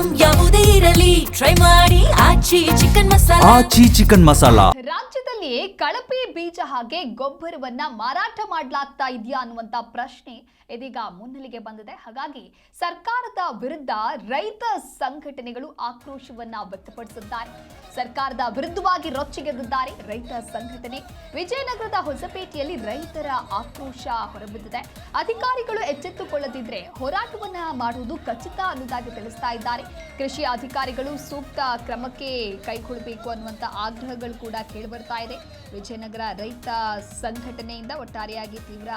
Item ಯಾವುದೇ ಇರಲಿ try ಮಾಡಿ ಆಚಿ ಚಿಕನ್ ಮಸಾಲಾ. ರಾಜ್ಯದಲ್ಲಿ ಕಳಪೆ ಬೀಜ ಹಾಗೆ ಗೊಬ್ಬರವನ್ನ ಮಾರಾಟ ಮಾಡಲಾಗ್ತಾ ಇದೆಯಾ ಅನ್ನುವಂತ ಪ್ರಶ್ನೆ ಇದೀಗ ಮುನ್ನೆಲೆಗೆ ಬಂದಿದೆ. ಹಾಗಾಗಿ ಸರ್ಕಾರದ ವಿರುದ್ಧ ರೈತ ಸಂಘಟನೆಗಳು ಆಕ್ರೋಶವನ್ನ ವ್ಯಕ್ತಪಡಿಸಿದ್ದಾರೆ. ಸರ್ಕಾರದ ವಿರುದ್ಧವಾಗಿ ರೊಚ್ಚಿಗೆದ್ದಿದ್ದಾರೆ ರೈತ ಸಂಘಟನೆ. ವಿಜಯನಗರದ ಹೊಸಪೇಟೆಯಲ್ಲಿ ರೈತರ ಆಕ್ರೋಶ ಹೊರಬಿದ್ದಿದೆ. ಅಧಿಕಾರಿಗಳು ಎಚ್ಚೆತ್ತುಕೊಳ್ಳದಿದ್ರೆ ಹೋರಾಟವನ್ನ ಮಾಡುವುದು ಖಚಿತ ಅನ್ನೋದಾಗಿ ತಿಳಿಸ್ತಾ ಇದ್ದಾರೆ. ಕೃಷಿ ಅಧಿಕಾರಿಗಳು ಸೂಕ್ತ ಕ್ರಮಕ್ಕೆ ಕೈಗೊಳ್ಳಬೇಕು ಅನ್ನುವಂತ ಆಗ್ರಹಗಳು ಕೂಡ ಕೇಳಿಬರ್ತಾ ಇದೆ. ವಿಜಯನಗರ ರೈತ ಸಂಘಟನೆಯಿಂದ ಒಟ್ಟಾರೆಯಾಗಿ ತೀವ್ರ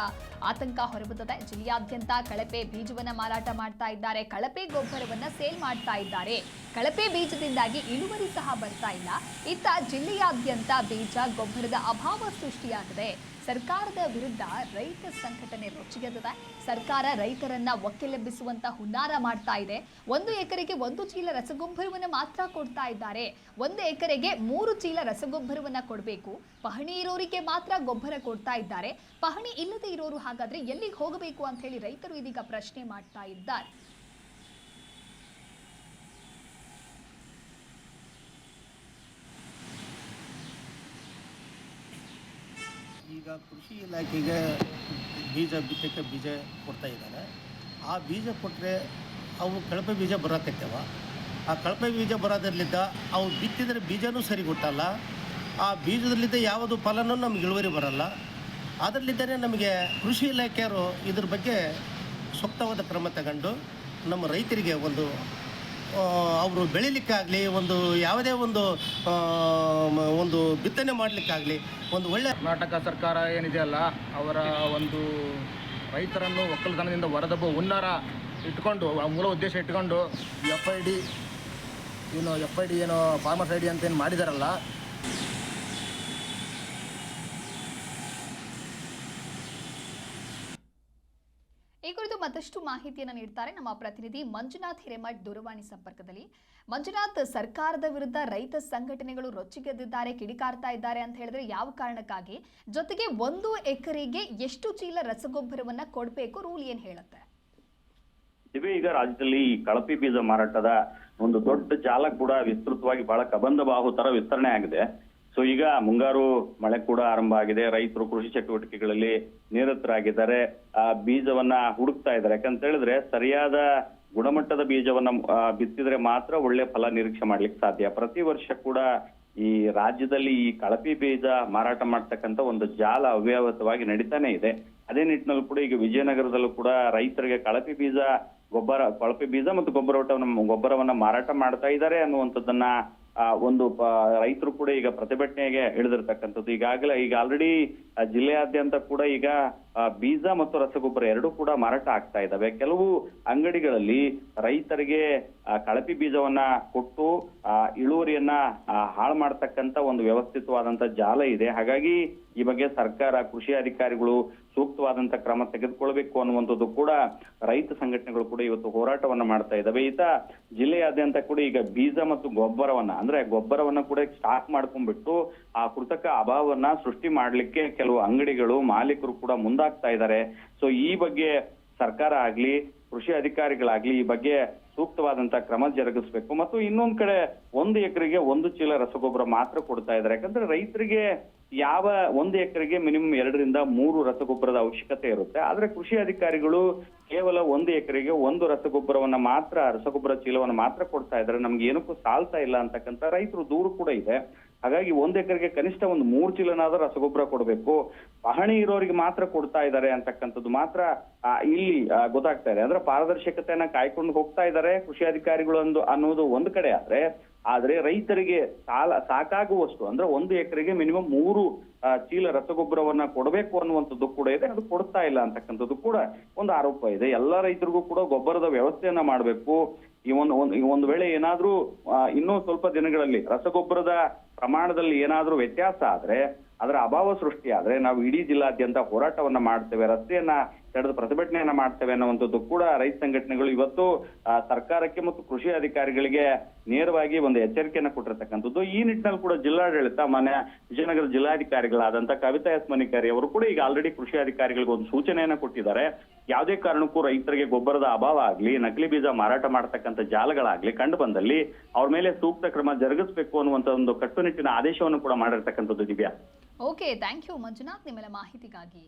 ಆತಂಕ ಹೊರಬಿದ್ದಿದೆ. ಜಿಲ್ಲೆಯಾದ್ಯಂತ ಕಳಪೆ ಬೀಜವನ್ನ ಮಾರಾಟ ಮಾಡ್ತಾ ಇದ್ದಾರೆ, ಕಳಪೆ ಗೊಬ್ಬರವನ್ನ ಸೇಲ್ ಮಾಡ್ತಾ ಇದ್ದಾರೆ. ಕಳಪೆ ಬೀಜದಿಂದಾಗಿ ಇಳುವರಿ ಸಹ ಬರ್ತಾ ಇಲ್ಲ. ಇತ್ತ ಜಿಲ್ಲೆಯಾದ್ಯಂತ ಬೀಜ ಗೊಬ್ಬರದ ಅಭಾವ ಸೃಷ್ಟಿಯಾಗಿದೆ. ಸರ್ಕಾರದ ವಿರುದ್ಧ ರೈತ ಸಂಘಟನೆ ರೊಚ್ಚಿಗೆದ್ದಿದೆ. ಸರ್ಕಾರ ರೈತರನ್ನ ಒಕ್ಕೆಲೆಬ್ಬಿಸುವಂತ ಹುನ್ನಾರ ಮಾಡ್ತಾ ಇದೆ. 1 ಎಕರೆಗೆ 1 ಚೀಲ ರಸಗೊಬ್ಬರವನ್ನ ಮಾತ್ರ ಕೊಡ್ತಾ ಇದ್ದಾರೆ. 1 ಎಕರೆಗೆ 3 ಚೀಲ ರಸಗೊಬ್ಬರವನ್ನ ಕೊಡಬೇಕು. ಪಹಣಿ ಇರೋರಿಗೆ ಮಾತ್ರ ಗೊಬ್ಬರ ಕೊಡ್ತಾ ಇದ್ದಾರೆ. ಪಹಣಿ ಇಲ್ಲದೆ ಇರೋರು ಹಾಗಾದ್ರೆ ಎಲ್ಲಿಗೆ ಹೋಗಬೇಕು ಅಂತ ಹೇಳಿ ರೈತರು ಇದೀಗ ಪ್ರಶ್ನೆ ಮಾಡ್ತಾ ಇದ್ದಾರೆ. ಈಗ ಕೃಷಿ ಇಲಾಖೆಗೆ ಬೀಜ ಬಿತ್ತಕ್ಕೆ ಬೀಜ ಕೊಡ್ತಾ ಇದ್ದಾರೆ. ಆ ಬೀಜ ಕೊಟ್ಟರೆ ಅವು ಕಳಪೆ ಬೀಜ ಬರಕತ್ತವ. ಆ ಕಳಪೆ ಬೀಜ ಬರೋದ್ರಲ್ಲಿದ್ದ ಅವು ಬಿತ್ತಿದರೆ ಬೀಜನೂ ಸರಿ ಕೊಟ್ಟಲ್ಲ. ಆ ಬೀಜದಲ್ಲಿದ್ದ ಯಾವುದು ಫಲನೂ ನಮ್ಗೆ ಇಳುವರಿ ಬರಲ್ಲ. ಅದರಲ್ಲಿದ್ದರೆ ನಮಗೆ ಕೃಷಿ ಇಲಾಖೆಯವರು ಇದ್ರ ಬಗ್ಗೆ ಸೂಕ್ತವಾದ ಕ್ರಮ ತಗೊಂಡು ನಮ್ಮ ರೈತರಿಗೆ ಅವರು ಬೆಳಿಲಿಕ್ಕಾಗಲಿ ಯಾವುದೇ ಒಂದು ಬಿತ್ತನೆ ಮಾಡಲಿಕ್ಕಾಗಲಿ ಒಳ್ಳೆ ಕರ್ನಾಟಕ ಸರ್ಕಾರ ಏನಿದೆಯಲ್ಲ ಅವರ ರೈತರನ್ನು ಒಕ್ಕಲತನದಿಂದ ಹೊರದಬ್ಬ ಹುನ್ನಾರ ಇಟ್ಕೊಂಡು ಮೂಲ ಉದ್ದೇಶ ಇಟ್ಕೊಂಡು ಎಫ್ ಐ ಡಿ ಏನೋ ಫಾರ್ಮರ್ಸ್ ಐ ಡಿ ಅಂತ ಏನು ಮಾಡಿದಾರಲ್ಲ, ಈ ಕುರಿತು ಮತ್ತಷ್ಟು ಮಾಹಿತಿಯನ್ನು ನೀಡ್ತಾರೆ ನಮ್ಮ ಪ್ರತಿನಿಧಿ ಮಂಜುನಾಥ್ ಹಿರೇಮಠ್ ದೂರವಾಣಿ ಸಂಪರ್ಕದಲ್ಲಿ. ಮಂಜುನಾಥ್, ಸರ್ಕಾರದ ವಿರುದ್ಧ ರೈತ ಸಂಘಟನೆಗಳು ರೊಚ್ಚಿಗೆದ್ದಿದ್ದಾರೆ, ಕಿಡಿಕಾರ್ತಾ ಇದ್ದಾರೆ ಅಂತ ಹೇಳಿದ್ರೆ ಯಾವ ಕಾರಣಕ್ಕಾಗಿ? ಜೊತೆಗೆ 1 ಎಕರೆಗೆ ಎಷ್ಟು ಚೀಲ ರಸಗೊಬ್ಬರವನ್ನ ಕೊಡಬೇಕು, ರೂಲ್ ಏನ್ ಹೇಳುತ್ತೆ? ಈಗ ರಾಜ್ಯದಲ್ಲಿ ಈ ಕಳಪೆ ಬೀಜ ಮಾರಾಟದ ಒಂದು ದೊಡ್ಡ ಜಾಲ ಕೂಡ ವಿಸ್ತೃತವಾಗಿ ಬಹಳ ಕಬಂಧ ಬಾಹು ತರ ವಿಸ್ತರಣೆ ಆಗಿದೆ. ಸೊ ಈಗ ಮುಂಗಾರು ಮಳೆ ಕೂಡ ಆರಂಭ ಆಗಿದೆ. ರೈತರು ಕೃಷಿ ಚಟುವಟಿಕೆಗಳಲ್ಲಿ ನಿರತರಾಗಿದ್ದಾರೆ. ಆ ಬೀಜವನ್ನ ಹುಡುಕ್ತಾ ಇದ್ದಾರೆ. ಯಾಕಂತ ಹೇಳಿದ್ರೆ ಸರಿಯಾದ ಗುಣಮಟ್ಟದ ಬೀಜವನ್ನ ಬಿತ್ತಿದ್ರೆ ಮಾತ್ರ ಒಳ್ಳೆ ಫಲ ನಿರೀಕ್ಷೆ ಮಾಡ್ಲಿಕ್ಕೆ ಸಾಧ್ಯ. ಪ್ರತಿ ವರ್ಷ ಕೂಡ ಈ ರಾಜ್ಯದಲ್ಲಿ ಈ ಕಳಪೆ ಬೀಜ ಮಾರಾಟ ಮಾಡ್ತಕ್ಕಂಥ ಒಂದು ಜಾಲ ಅವ್ಯಾಹತವಾಗಿ ನಡೀತಾನೆ ಇದೆ. ಅದೇ ನಿಟ್ಟಿನಲ್ಲಿ ಕೂಡ ಈಗ ವಿಜಯನಗರದಲ್ಲೂ ಕೂಡ ರೈತರಿಗೆ ಕಳಪೆ ಬೀಜ ಮತ್ತು ಗೊಬ್ಬರವನ್ನ ಮಾರಾಟ ಮಾಡ್ತಾ ಇದ್ದಾರೆ ಅನ್ನುವಂಥದ್ದನ್ನ ರೈತರು ಕೂಡ ಈಗ ಪ್ರತಿಭಟನೆಗೆ ಇಳಿದಿರ್ತಕ್ಕಂಥದ್ದು. ಈಗ ಆಲ್ರೆಡಿ ಜಿಲ್ಲೆಯಾದ್ಯಂತ ಕೂಡ ಈಗ ಬೀಜ ಮತ್ತು ರಸಗೊಬ್ಬರ ಎರಡೂ ಕೂಡ ಮಾರಾಟ ಆಗ್ತಾ ಇದ್ದಾವೆ. ಕೆಲವು ಅಂಗಡಿಗಳಲ್ಲಿ ರೈತರಿಗೆ ಕಳಪೆ ಬೀಜವನ್ನ ಕೊಟ್ಟು ಇಳುವರಿಯನ್ನ ಹಾಳು ಮಾಡ್ತಕ್ಕಂಥ ಒಂದು ವ್ಯವಸ್ಥಿತವಾದಂತ ಜಾಲ ಇದೆ. ಹಾಗಾಗಿ ಈ ಬಗ್ಗೆ ಸರ್ಕಾರ, ಕೃಷಿ ಅಧಿಕಾರಿಗಳು ಸೂಕ್ತವಾದಂತ ಕ್ರಮ ತೆಗೆದುಕೊಳ್ಬೇಕು ಅನ್ನುವಂಥದ್ದು ಕೂಡ ರೈತ ಸಂಘಟನೆಗಳು ಕೂಡ ಇವತ್ತು ಹೋರಾಟವನ್ನ ಮಾಡ್ತಾ ಇದ್ದಾವೆ. ಜಿಲ್ಲೆಯಾದ್ಯಂತ ಕೂಡ ಈಗ ಬೀಜ ಮತ್ತು ಗೊಬ್ಬರವನ್ನ ಕೂಡ ಸ್ಟಾಕ್ ಮಾಡ್ಕೊಂಡ್ಬಿಟ್ಟು ಆ ಕೃತಕ ಅಭಾವವನ್ನ ಸೃಷ್ಟಿ ಮಾಡ್ಲಿಕ್ಕೆ ಕೆಲವು ಅಂಗಡಿಗಳು, ಮಾಲೀಕರು ಕೂಡ ಮುಂದಾಗ್ತಾ ಇದ್ದಾರೆ. ಸೊ ಈ ಬಗ್ಗೆ ಸರ್ಕಾರ ಆಗ್ಲಿ, ಕೃಷಿ ಅಧಿಕಾರಿಗಳಾಗ್ಲಿ ಈ ಬಗ್ಗೆ ಸೂಕ್ತವಾದಂತ ಕ್ರಮ ಜರುಗಿಸ್ಬೇಕು. ಮತ್ತು ಇನ್ನೊಂದ್ ಕಡೆ 1 ಎಕರೆಗೆ 1 ಚೀಲ ರಸಗೊಬ್ಬರ ಮಾತ್ರ ಕೊಡ್ತಾ ಇದ್ದಾರೆ. ಯಾಕಂದ್ರೆ ರೈತರಿಗೆ 1 ಎಕರೆಗೆ ಮಿನಿಮಮ್ 2 ರಿಂದ 3 ರಸಗೊಬ್ಬರದ ಅವಶ್ಯಕತೆ ಇರುತ್ತೆ. ಆದ್ರೆ ಕೃಷಿ ಅಧಿಕಾರಿಗಳು ಕೇವಲ 1 ಎಕರೆಗೆ 1 ರಸಗೊಬ್ಬರ ಚೀಲವನ್ನು ಮಾತ್ರ ಕೊಡ್ತಾ ಇದ್ದಾರೆ. ನಮ್ಗೆ ಏನಕ್ಕೂ ಸಾಲ್ತಾ ಇಲ್ಲ ಅಂತಕ್ಕಂಥ ರೈತರು ದೂರು ಕೂಡ ಇದೆ. ಹಾಗಾಗಿ 1 ಎಕರೆಗೆ ಕನಿಷ್ಠ 3 ಚೀಲನಾದ್ರೂ ರಸಗೊಬ್ಬರ ಕೊಡಬೇಕು. ಪಹಣಿ ಇರೋರಿಗೆ ಮಾತ್ರ ಕೊಡ್ತಾ ಇದ್ದಾರೆ ಅಂತಕ್ಕಂಥದ್ದು ಮಾತ್ರ ಇಲ್ಲಿ ಗೊತ್ತಾಗ್ತಾ ಇದೆ. ಅಂದ್ರೆ ಪಾರದರ್ಶಕತೆಯನ್ನ ಕಾಯ್ಕೊಂಡು ಹೋಗ್ತಾ ಇದ್ದಾರೆ ಕೃಷಿ ಅಧಿಕಾರಿಗಳು ಅನ್ನೋದು ಒಂದು ಕಡೆ ಆದ್ರೆ ರೈತರಿಗೆ ಸಾಕಾಗುವಷ್ಟು ಅಂದ್ರೆ 1 ಎಕರೆಗೆ ಮಿನಿಮಮ್ 3 ಚೀಲ ರಸಗೊಬ್ಬರವನ್ನ ಕೊಡಬೇಕು ಅನ್ನುವಂಥದ್ದು ಕೂಡ ಇದೆ. ಅದು ಕೊಡ್ತಾ ಇಲ್ಲ ಅಂತಕ್ಕಂಥದ್ದು ಕೂಡ ಒಂದು ಆರೋಪ ಇದೆ. ಎಲ್ಲ ರೈತರಿಗೂ ಕೂಡ ಗೊಬ್ಬರದ ವ್ಯವಸ್ಥೆಯನ್ನ ಮಾಡಬೇಕು. ಒಂದು ವೇಳೆ ಏನಾದ್ರೂ ಇನ್ನೂ ಸ್ವಲ್ಪ ದಿನಗಳಲ್ಲಿ ರಸಗೊಬ್ಬರದ ಪ್ರಮಾಣದಲ್ಲಿ ಏನಾದ್ರೂ ವ್ಯತ್ಯಾಸ ಆದ್ರೆ, ಅದರ ಅಭಾವ ಸೃಷ್ಟಿ ಆದ್ರೆ ನಾವು ಇಡೀ ಜಿಲ್ಲಾದ್ಯಂತ ಹೋರಾಟವನ್ನ ಮಾಡ್ತೇವೆ, ರಸ್ತೆಯನ್ನ ತಡೆದು ಪ್ರತಿಭಟನೆಯನ್ನ ಮಾಡ್ತೇವೆ ಅನ್ನುವಂಥದ್ದು ಕೂಡ ರೈತ ಸಂಘಟನೆಗಳು ಇವತ್ತು ಸರ್ಕಾರಕ್ಕೆ ಮತ್ತು ಕೃಷಿ ಅಧಿಕಾರಿಗಳಿಗೆ ನೇರವಾಗಿ ಒಂದು ಎಚ್ಚರಿಕೆಯನ್ನ ಕೊಟ್ಟಿರ್ತಕ್ಕಂಥದ್ದು. ಈ ನಿಟ್ಟಿನಲ್ಲಿ ಕೂಡ ಜಿಲ್ಲಾಡಳಿತ ಮಾನ್ಯ ವಿಜಯನಗರ ಜಿಲ್ಲಾಧಿಕಾರಿಗಳಾದಂತ ಕವಿತಾ ಎಸ್ ಮನಿಕಾರಿ ಅವರು ಕೂಡ ಈಗ ಆಲ್ರೆಡಿ ಕೃಷಿ ಅಧಿಕಾರಿಗಳಿಗೆ ಒಂದು ಸೂಚನೆಯನ್ನ ಕೊಟ್ಟಿದ್ದಾರೆ. ಯಾವುದೇ ಕಾರಣಕ್ಕೂ ರೈತರಿಗೆ ಗೊಬ್ಬರದ ಅಭಾವ ಆಗ್ಲಿ, ನಕಲಿ ಬೀಜ ಮಾರಾಟ ಮಾಡತಕ್ಕಂಥ ಜಾಲಗಳಾಗ್ಲಿ ಕಂಡು ಬಂದಲ್ಲಿ ಅವ್ರ ಮೇಲೆ ಸೂಕ್ತ ಕ್ರಮ ಜರುಗಿಸಬೇಕು ಅನ್ನುವಂತ ಒಂದು ಕಟ್ಟುನಿಟ್ಟಿನ ಆದೇಶವನ್ನು ಕೂಡ ಮಾಡಿರ್ತಕ್ಕಂಥದ್ದು. Divya, okay, thank you Manjunath ನಿಮ್ಮೆಲ್ಲ ಮಾಹಿತಿಗಾಗಿ.